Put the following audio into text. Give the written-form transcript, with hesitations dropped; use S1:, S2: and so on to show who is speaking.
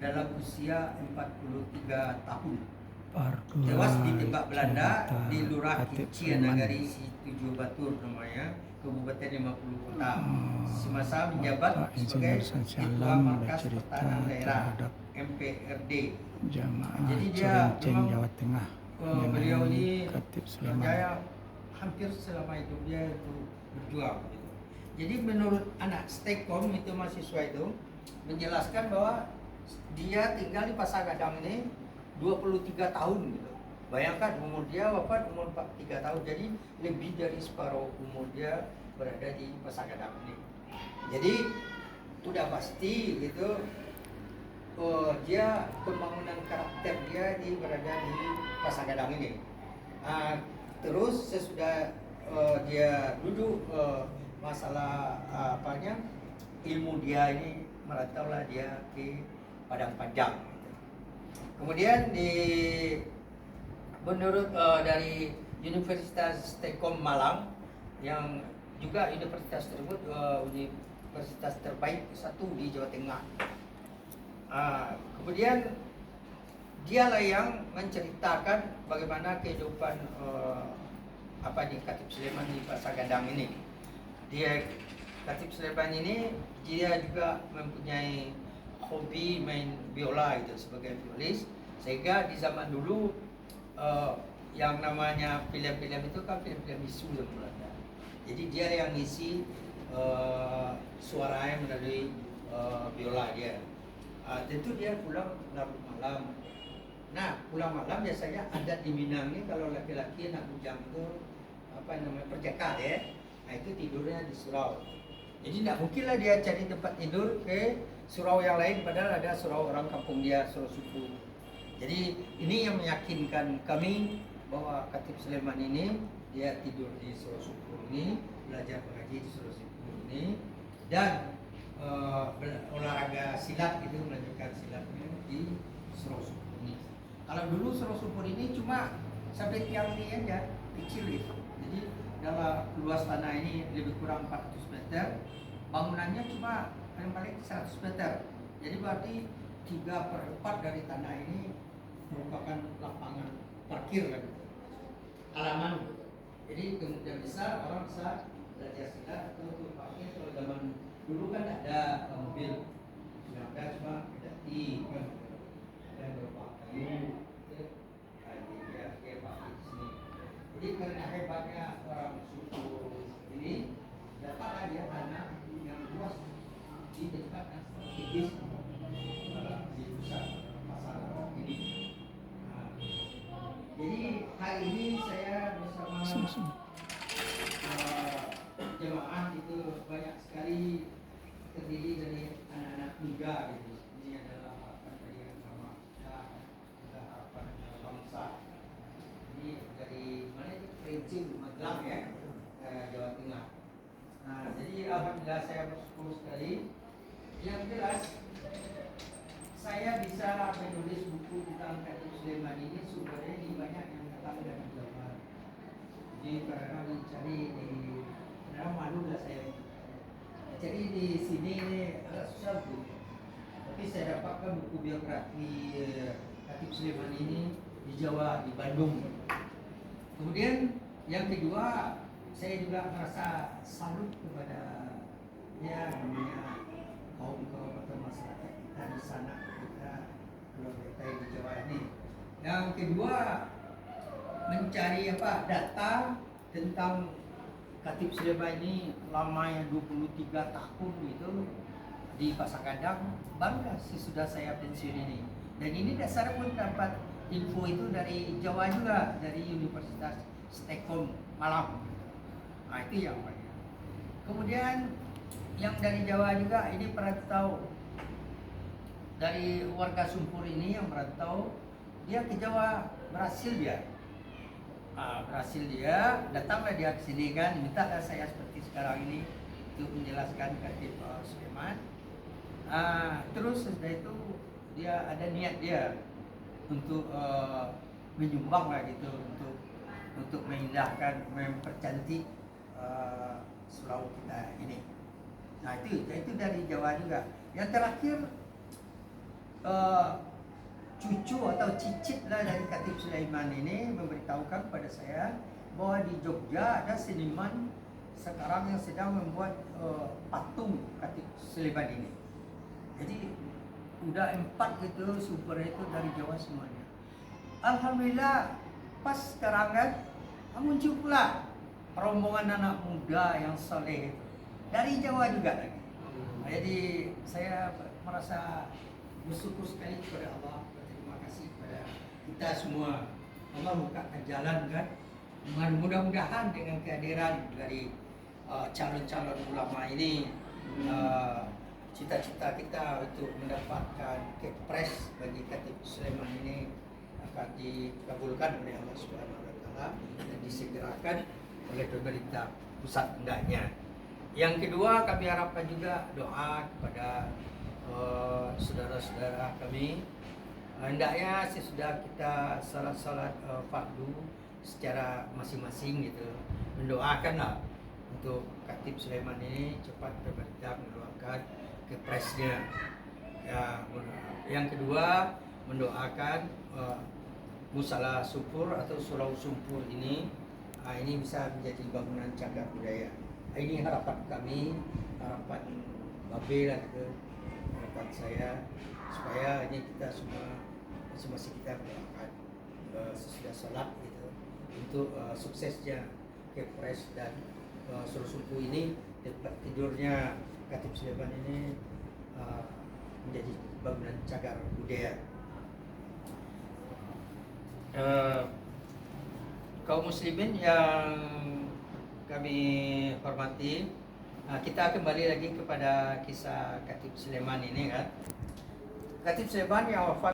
S1: dalam usia 43 tahun.
S2: Bardua
S1: Tewas ditembak Belanda
S2: cerita
S1: di Lurah
S2: Katip
S1: Kincian
S2: Sulaiman.
S1: Nagari Situju Batur namanya, Kabupaten 50 Kota. Semasa menjabat
S2: Bapak
S1: sebagai
S2: Insinyur Sansi
S1: Ketua
S2: Alam
S1: Markas
S2: bercerita
S1: Pertahanan Daerah
S2: terhadap
S1: MPRD.
S2: jamaah
S1: Jadi dia
S2: Cilincing,
S1: memang
S2: Jawa Tengah
S1: beliau
S2: mengenai
S1: ini
S2: Katip Sulaiman.
S1: berjaya hampir selama hidupnya untuk berjuang. Gitu. Jadi menurut anak Stekom itu mahasiswa itu menjelaskan bahwa dia tinggal di Pasar Gadang ini 23 tahun gitu. Bayangkan umur dia wafat umur 43 tahun, jadi lebih dari separuh umur dia berada di Pasar Gadang ini. Jadi sudah pasti gitu dia pembangunan karakter dia berada di Pasar Gadang ini. Terus sesudah dia duduk masalah apanya ilmu dia ini merantau lah dia ke Padang Panjang. Kemudian menurut dari Universitas Telkom Malang yang juga universitas tersebut universitas terbaik satu di Jawa Tengah. Kemudian dialah yang menceritakan bagaimana kehidupan di Katip Sulaiman di Pasar Gadang ini. Katip Sulaiman ini dia juga mempunyai hobi main biola itu sebagai violis, sehingga di zaman dulu yang namanya film-film itu kan film-film bisu yang Belanda. Jadi dia yang ngisi suaranya melalui biola dia. Tentu dia pulang larut malam. Nah, pulang malam biasanya adat di Minang ini kalau laki-laki nak bujang itu perjaka ya. Nah, itu tidurnya di surau. Jadi tidak mungkinlah dia cari tempat tidur ke surau yang lain, padahal ada surau orang kampung dia, surau suku. Jadi ini yang meyakinkan kami bahwa Katip Sulaiman ini dia tidur di surau suku ini, belajar mengaji di surau suku ini, dan olahraga silat itu melanjutkan silatnya di surau suku ini. Kalau dulu surau suku ini cuma sampai tiang ini aja, kecil gitu. Jadi dalam luas tanah ini lebih kurang 400 meter, bangunannya cuma paling 100 meter. Jadi berarti 3/4 dari tanah ini merupakan lapangan parkir kan, halaman. Jadi kemungkinan besar orang bisa belajar silat atau untuk parkir. Kalau zaman dulu kan ada mobil, yang ada cuma pedati kan, dan beberapa kayu. Dia pakai di sini. Jadi karena hebatnya orang suku ini, dapatlah dia tanah yang luas di dekat dan strategis di pusat pasar ini. Jadi hari ini saya bersama jemaah itu banyak sekali terdiri dari anak-anak muda gitu. Ini adalah harapan dari agama kita, adalah harapan bangsa. Ini dari mana itu? Kerinci Magelang ya, Jawa Tengah. Nah, jadi alhamdulillah saya bersyukur sekali. Yang jelas saya bisa menulis buku tentang Katip Sulaiman ini sumbernya ini banyak yang datang dari Jawa. Jadi karena mencari malu lah saya. Jadi di sini ini agak susah bu. Tapi saya dapatkan buku biografi Katip Sulaiman ini di Jawa, di Bandung. Kemudian yang kedua, saya juga merasa salut kepada namanya kaum atau masyarakat kita di sana, kita keluarga kita di Jawa ini. Yang kedua, mencari data tentang Katip Sulaiman ini lamanya 23 tahun itu di Pasar Gadang, bangga sudah saya pensiun ini. Dan ini dasar pun dapat info itu dari Jawa juga, dari Universitas Telkom Malang. Nah itu yang banyak. Kemudian yang dari Jawa juga ini perantau dari warga Sumpur ini yang merantau, dia ke Jawa, berhasil datanglah dia ke sini kan, mintalah saya seperti sekarang ini untuk menjelaskan Katip Sulaiman. Terus setelah itu dia ada niat dia untuk menyumbang lah gitu, untuk mengindahkan, mempercantik surau kita ini. Nah itu dari Jawa juga. Yang terakhir eh, cucu atau cicit lah dari Khatib Sulaiman ini memberitahukan kepada saya bahwa di Jogja ada seniman sekarang yang sedang membuat patung Khatib Sulaiman ini. Jadi udah 4 itu sumber itu dari Jawa semuanya. Alhamdulillah pas sekarang kan muncul pula rombongan anak muda yang soleh itu dari Jawa juga lagi. Jadi saya merasa bersyukur sekali kepada Allah, berterima kasih kepada kita semua. Allah bukakan jalan kan. Mudah-mudahan dengan kehadiran dari calon-calon ulama ini, cita-cita kita untuk mendapatkan kepres bagi Khatib Sulaiman ini akan dikabulkan oleh Allah Subhanahu wa taala dan disegerakan oleh pemerintah pusat hendaknya. Yang kedua, kami harapkan juga doa kepada saudara-saudara kami. Hendaknya sesudah kita salat fardu secara masing-masing gitu, mendoakanlah untuk Khatib Sulaiman ini cepat pemerintah mengeluarkan kepresnya. Ya, yang kedua, mendoakan Musala Sumpur atau Surau Sumpur ini bisa menjadi bangunan cagar budaya. Ini harapan kami, harapan Babe lah gitu, harapan saya, supaya ini kita semua masing-masing kita mendoakan sesudah salat gitu untuk suksesnya kepres dan Surau Sumpur ini, tempat tidurnya Khatib Sulaiman ini menjadi bangunan cagar budaya. Kaum muslimin yang kami hormati, kita kembali lagi kepada kisah Khatib Sulaiman ini kan. Khatib Sulaiman yang wafat